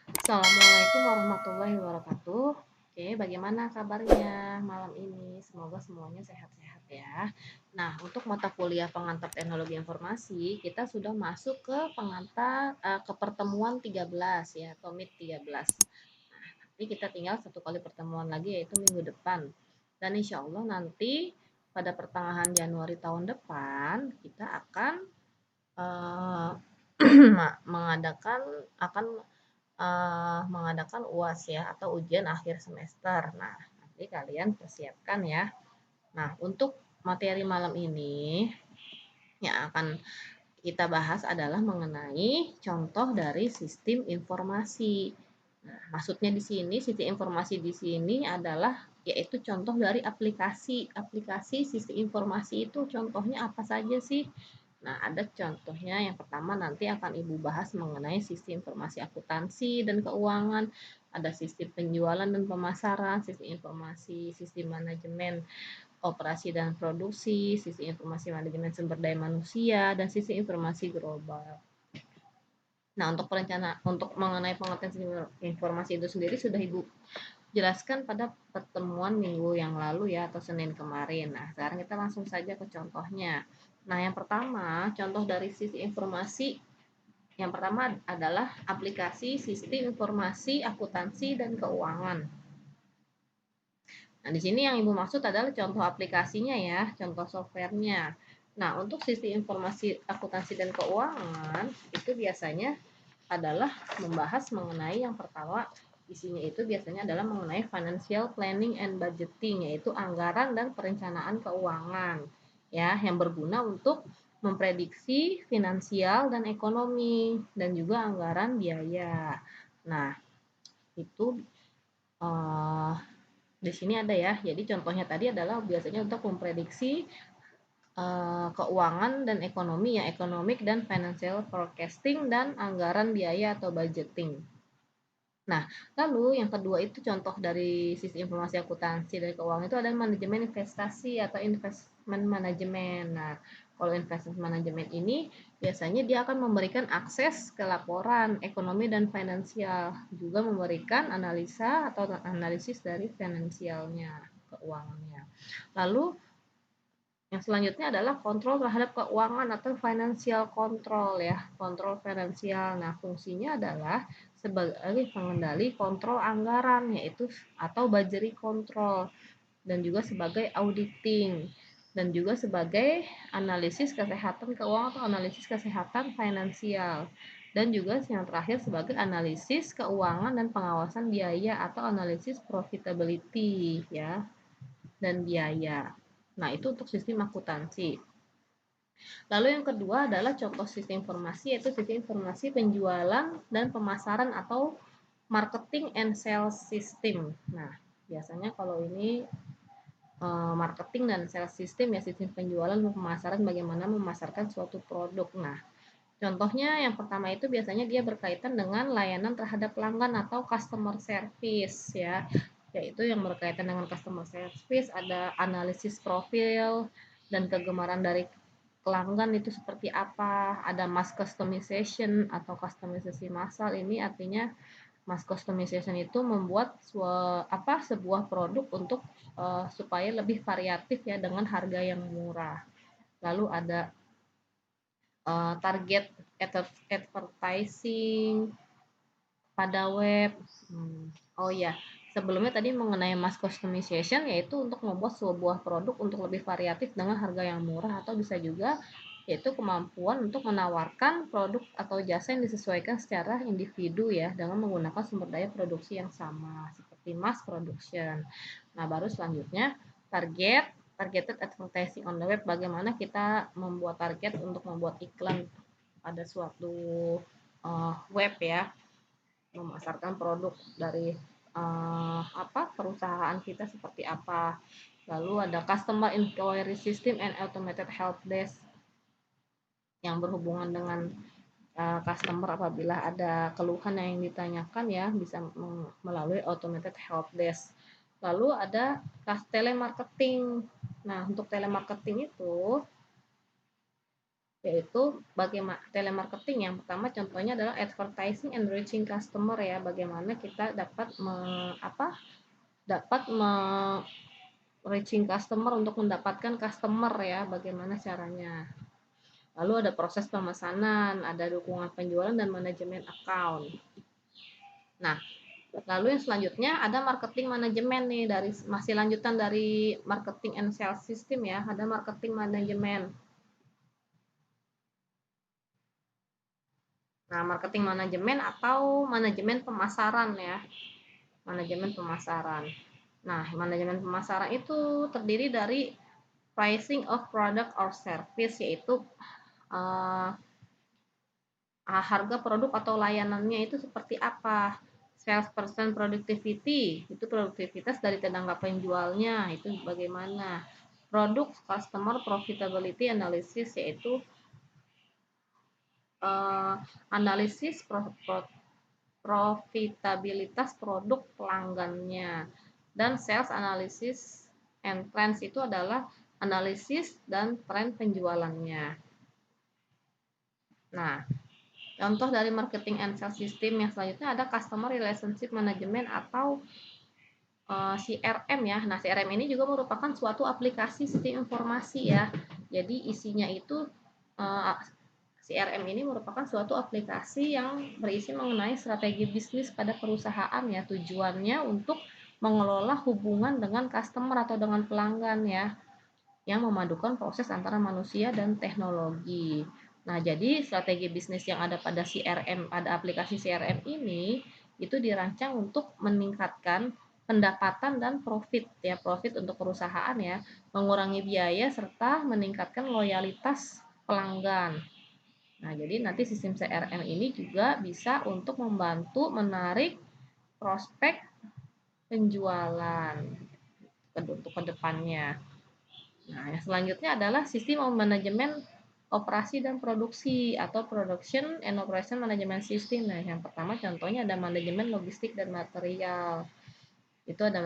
Assalamualaikum warahmatullahi wabarakatuh. Oke, bagaimana kabarnya malam ini? Semoga semuanya sehat-sehat ya. Nah, untuk mata kuliah pengantar teknologi informasi, kita sudah masuk ke ke pertemuan 13 ya, atau MIT 13. Jadi kita tinggal satu kali pertemuan lagi yaitu minggu depan. Dan insya Allah nanti pada pertengahan Januari tahun depan kita akan eh, mengadakan akan mengadakan UAS ya atau ujian akhir semester. Nah, nanti kalian persiapkan ya. Nah, untuk materi malam ini yang akan kita bahas adalah mengenai contoh dari sistem informasi. Nah, maksudnya di sini sistem informasi di sini adalah yaitu contoh dari aplikasi. Aplikasi sistem informasi itu contohnya apa saja sih? Nah, ada contohnya yang pertama nanti akan Ibu bahas mengenai sistem informasi akuntansi dan keuangan, ada sistem penjualan dan pemasaran, sistem informasi, sistem manajemen operasi dan produksi, sistem informasi manajemen sumber daya manusia, dan sistem informasi global. Nah, untuk mengenai pengertian sistem informasi itu sendiri sudah Ibu jelaskan pada pertemuan minggu yang lalu ya atau Senin kemarin. Nah, sekarang kita langsung saja ke contohnya. Nah, yang pertama, contoh dari sistem informasi yang pertama adalah aplikasi sistem informasi akuntansi dan keuangan. Nah, di sini yang Ibu maksud adalah contoh aplikasinya ya, contoh softwarenya. Nah, untuk sistem informasi akuntansi dan keuangan itu biasanya adalah membahas mengenai yang pertama isinya itu biasanya adalah mengenai financial planning and budgeting, yaitu anggaran dan perencanaan keuangan ya yang berguna untuk memprediksi finansial dan ekonomi dan juga anggaran biaya. Nah, itu uh, di sini ada ya. Jadi contohnya tadi adalah biasanya untuk memprediksi keuangan dan ekonomi ya, economic dan financial forecasting dan anggaran biaya atau budgeting. Nah, lalu yang kedua itu contoh dari sistem informasi akuntansi dari keuangan itu ada manajemen investasi atau investment management. Nah, kalau investment management ini biasanya dia akan memberikan akses ke laporan ekonomi dan finansial, juga memberikan analisa atau analisis dari finansialnya, keuangannya. Lalu yang selanjutnya adalah kontrol terhadap keuangan atau financial control ya, kontrol finansial. Nah, fungsinya adalah sebagai pengendali kontrol anggaran yaitu atau budgetary control dan juga sebagai auditing dan juga sebagai analisis kesehatan keuangan atau analisis kesehatan finansial dan juga yang terakhir sebagai analisis keuangan dan pengawasan biaya atau analisis profitability ya dan biaya. Nah, itu untuk sistem akuntansi. Lalu yang kedua adalah contoh sistem informasi yaitu sistem informasi penjualan dan pemasaran atau marketing and sales system. Nah, biasanya kalau ini marketing dan sales system ya sistem penjualan dan pemasaran bagaimana memasarkan suatu produk. Nah, contohnya yang pertama itu biasanya dia berkaitan dengan layanan terhadap pelanggan atau customer service ya. Yaitu yang berkaitan dengan customer service ada analisis profil dan kegemaran dari pelanggan itu seperti apa, ada mass customization atau customisasi massal. Ini artinya mass customization itu membuat sebuah produk untuk supaya lebih variatif ya dengan harga yang murah. Lalu ada target advertising pada web. Oh ya, sebelumnya tadi mengenai mass customization yaitu untuk membuat sebuah produk untuk lebih variatif dengan harga yang murah atau bisa juga yaitu kemampuan untuk menawarkan produk atau jasa yang disesuaikan secara individu ya dengan menggunakan sumber daya produksi yang sama seperti mass production. Nah, baru selanjutnya targeted advertising on the web, bagaimana kita membuat target untuk membuat iklan pada suatu web ya, memasarkan produk dari perusahaan kita seperti apa. Lalu ada customer inquiry system and automated help desk yang berhubungan dengan customer apabila ada keluhan yang ditanyakan ya bisa melalui automated help desk. Lalu ada telemarketing. Nah, untuk telemarketing itu yaitu bagaimana telemarketing. Yang pertama contohnya adalah advertising and reaching customer ya, bagaimana kita dapat reaching customer untuk mendapatkan customer ya, bagaimana caranya. Lalu ada proses pemesanan, ada dukungan penjualan dan manajemen account. Nah, lalu yang selanjutnya ada marketing manajemen nih, dari masih lanjutan dari marketing and sales system ya, ada marketing manajemen. Nah, marketing manajemen atau manajemen pemasaran ya. Manajemen pemasaran. Nah, manajemen pemasaran itu terdiri dari pricing of product or service, yaitu harga produk atau layanannya itu seperti apa. Salesperson productivity, itu produktivitas dari tenaga penjualnya, itu bagaimana. Produk customer profitability analysis, yaitu analisis profitabilitas produk pelanggannya. Dan sales analysis and trends itu adalah analisis dan tren penjualannya. Nah, contoh dari marketing and sales system yang selanjutnya ada customer relationship management atau CRM ya. Nah, CRM ini juga merupakan suatu aplikasi sistem informasi ya. Jadi isinya itu CRM ini merupakan suatu aplikasi yang berisi mengenai strategi bisnis pada perusahaan ya. Tujuannya untuk mengelola hubungan dengan customer atau dengan pelanggan ya, yang memadukan proses antara manusia dan teknologi. Nah, jadi strategi bisnis yang ada pada CRM, pada aplikasi CRM ini itu dirancang untuk meningkatkan pendapatan dan profit ya, profit untuk perusahaan ya, mengurangi biaya serta meningkatkan loyalitas pelanggan. Nah, jadi nanti sistem CRM ini juga bisa untuk membantu menarik prospek penjualan untuk kedepannya. Nah, yang selanjutnya adalah sistem manajemen operasi dan produksi atau production and operation management system. Nah, yang pertama contohnya ada manajemen logistik dan material. Itu ada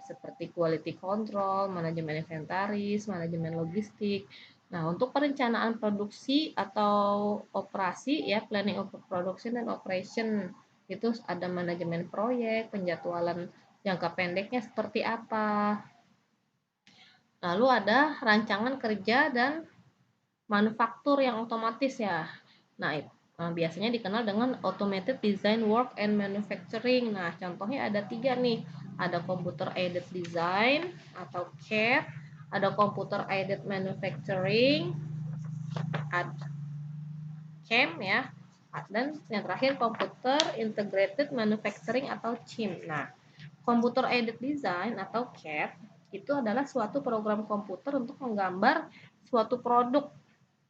seperti quality control, manajemen inventaris, manajemen logistik. Nah, untuk perencanaan produksi atau operasi ya, planning of production dan operation, itu ada manajemen proyek, penjadwalan jangka pendeknya seperti apa. Lalu ada rancangan kerja dan manufaktur yang otomatis ya. Nah, biasanya dikenal dengan automated design work and manufacturing. Nah, contohnya ada 3 nih. Ada computer aided design atau CAD, ada computer aided manufacturing, ada CAM ya, dan yang terakhir computer integrated manufacturing atau CIM. Nah, computer aided design atau CAD itu adalah suatu program komputer untuk menggambar suatu produk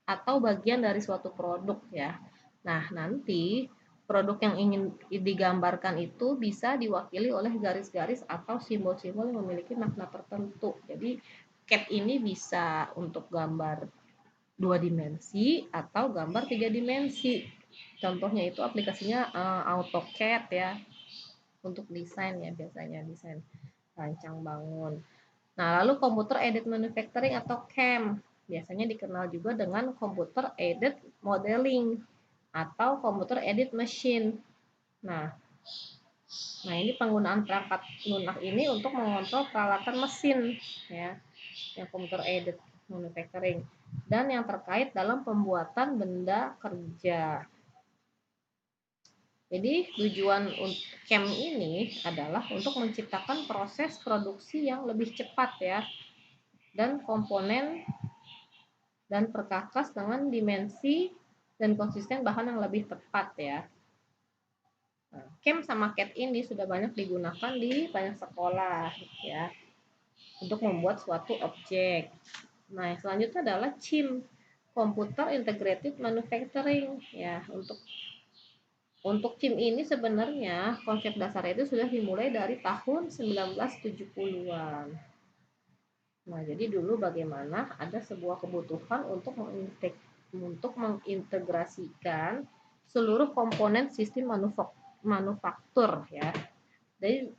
atau bagian dari suatu produk ya. Nah, nanti produk yang ingin digambarkan itu bisa diwakili oleh garis-garis atau simbol-simbol yang memiliki makna tertentu. Jadi CAD ini bisa untuk gambar 2 dimensi atau gambar 3 dimensi. Contohnya itu aplikasinya AutoCAD ya, untuk desain ya, biasanya desain rancang bangun. Nah, lalu computer aided manufacturing atau CAM biasanya dikenal juga dengan computer aided modeling atau computer aided machine. Nah, ini penggunaan perangkat lunak ini untuk mengontrol peralatan mesin ya, yang computer aided manufacturing, dan yang terkait dalam pembuatan benda kerja. Jadi tujuan CAM ini adalah untuk menciptakan proses produksi yang lebih cepat ya, dan komponen dan perkakas dengan dimensi dan konsisten bahan yang lebih tepat ya. Nah, CAM sama CAD ini sudah banyak digunakan di banyak sekolah ya, untuk membuat suatu objek. Nah, yang selanjutnya adalah CIM, Computer Integrated Manufacturing ya. Untuk CIM ini sebenarnya konsep dasar itu sudah dimulai dari tahun 1970-an. Nah, jadi dulu bagaimana ada sebuah kebutuhan untuk mengintegrasikan seluruh komponen sistem manufaktur ya.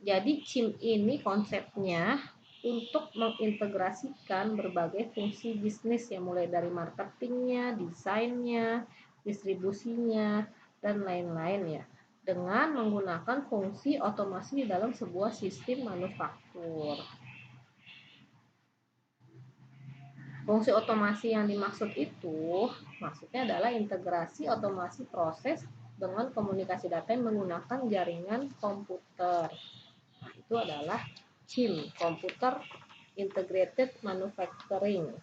Jadi CIM ini konsepnya untuk mengintegrasikan berbagai fungsi bisnis yang mulai dari marketingnya, desainnya, distribusinya, dan lain-lain ya, dengan menggunakan fungsi otomasi di dalam sebuah sistem manufaktur. Fungsi otomasi yang dimaksud itu, maksudnya adalah integrasi otomasi proses dengan komunikasi data yang menggunakan jaringan komputer. Nah, itu adalah CIM, Computer Integrated Manufacturing.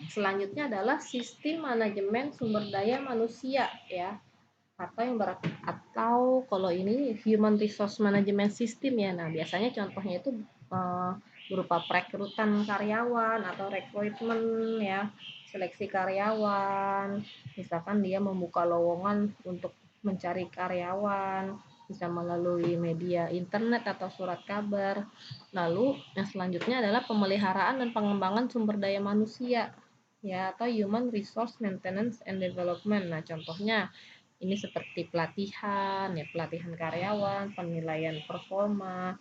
Selanjutnya adalah sistem manajemen sumber daya manusia ya, atau kalau ini human resource management system ya. Nah, biasanya contohnya itu berupa perekrutan karyawan atau rekrutmen ya, seleksi karyawan. Misalkan dia membuka lowongan untuk mencari karyawan, bisa melalui media internet atau surat kabar. Lalu yang selanjutnya adalah pemeliharaan dan pengembangan sumber daya manusia ya, atau human resource maintenance and development. Nah, contohnya ini seperti pelatihan ya, pelatihan karyawan, penilaian performa.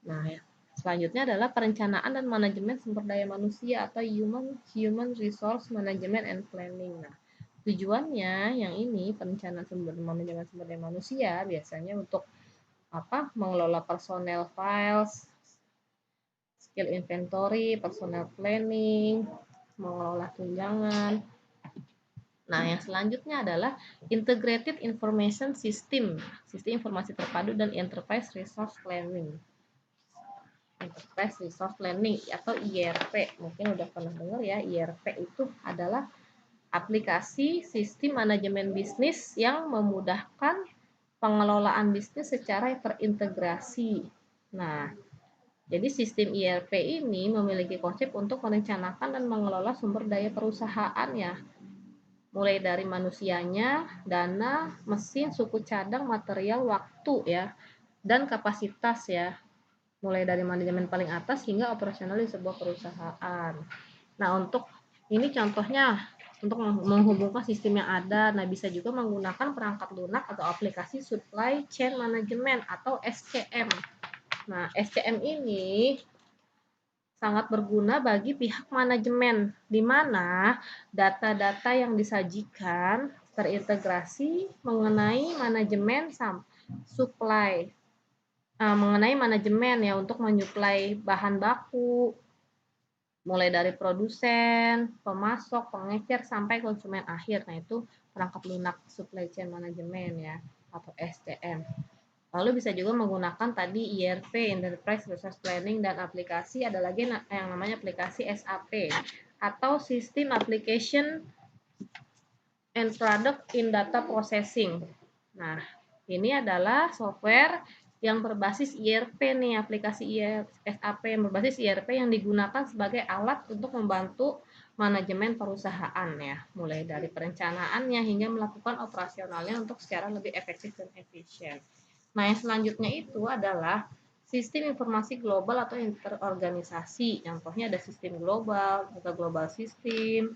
Nah, ya. Selanjutnya adalah perencanaan dan manajemen sumber daya manusia atau human resource management and planning. Nah, tujuannya yang ini perencanaan manajemen sumber daya manusia biasanya untuk mengelola personel files, skill inventory, personal planning, mengelola tunjangan. Nah, yang selanjutnya adalah Integrated Information System, sistem informasi terpadu dan Enterprise Resource Planning. Enterprise Resource Planning atau IRP, mungkin udah pernah dengar ya. IRP itu adalah aplikasi sistem manajemen bisnis yang memudahkan pengelolaan bisnis secara terintegrasi. Nah, jadi sistem IRP ini memiliki konsep untuk merencanakan dan mengelola sumber daya perusahaan ya, mulai dari manusianya, dana, mesin, suku cadang, material, waktu ya, dan kapasitas ya, mulai dari manajemen paling atas hingga operasional di sebuah perusahaan. Nah, untuk ini contohnya untuk menghubungkan sistem yang ada, nah bisa juga menggunakan perangkat lunak atau aplikasi Supply Chain Management atau SCM. Nah, SCM ini sangat berguna bagi pihak manajemen, di mana data-data yang disajikan terintegrasi mengenai manajemen supply, mengenai manajemen ya untuk menyuplai bahan baku, mulai dari produsen, pemasok, pengecer sampai konsumen akhir. Nah, itu perangkat lunak supply chain management ya atau SCM. Lalu bisa juga menggunakan tadi IRP, Enterprise Resource Planning, dan aplikasi, ada lagi yang namanya aplikasi SAP atau System Application and Product in Data Processing. Nah, ini adalah software yang berbasis IRP nih, aplikasi SAP yang berbasis IRP yang digunakan sebagai alat untuk membantu manajemen perusahaan ya, mulai dari perencanaannya hingga melakukan operasionalnya untuk secara lebih efektif dan efisien. Nah, yang selanjutnya itu adalah sistem informasi global atau interorganisasi. Contohnya ada sistem global, atau global system,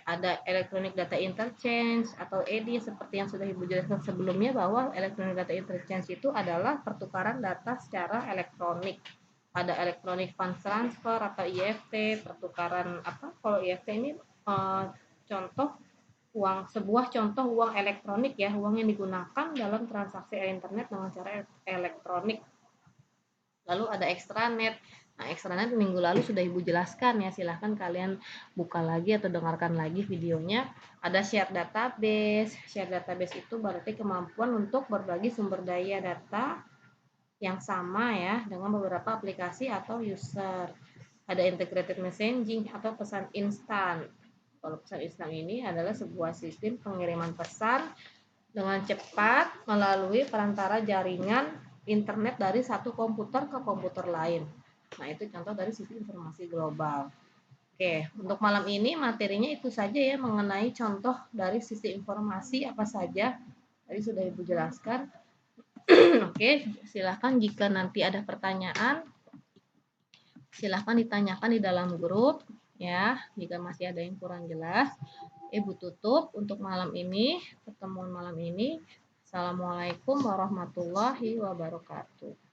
ada electronic data interchange atau EDI seperti yang sudah Ibu jelaskan sebelumnya, bahwa electronic data interchange itu adalah pertukaran data secara elektronik. Ada electronic fund transfer atau EFT, pertukaran kalau EFT ini contoh sebuah contoh uang elektronik ya, uang yang digunakan dalam transaksi internet dengan cara elektronik. Lalu ada extranet. Nah, extranet minggu lalu sudah Ibu jelaskan ya, silahkan kalian buka lagi atau dengarkan lagi videonya. Ada shared database. Shared database itu berarti kemampuan untuk berbagi sumber daya data yang sama ya dengan beberapa aplikasi atau user. Ada integrated messaging atau pesan instan. Kalau pesan instan ini adalah sebuah sistem pengiriman pesan dengan cepat melalui perantara jaringan internet dari satu komputer ke komputer lain. Nah, itu contoh dari sistem informasi global. Oke, untuk malam ini materinya itu saja ya, mengenai contoh dari sistem informasi apa saja. Tadi sudah Ibu jelaskan. Oke, silahkan jika nanti ada pertanyaan, silahkan ditanyakan di dalam grup ya, jika masih ada yang kurang jelas. Ibu tutup untuk malam ini, pertemuan malam ini. Assalamualaikum warahmatullahi wabarakatuh.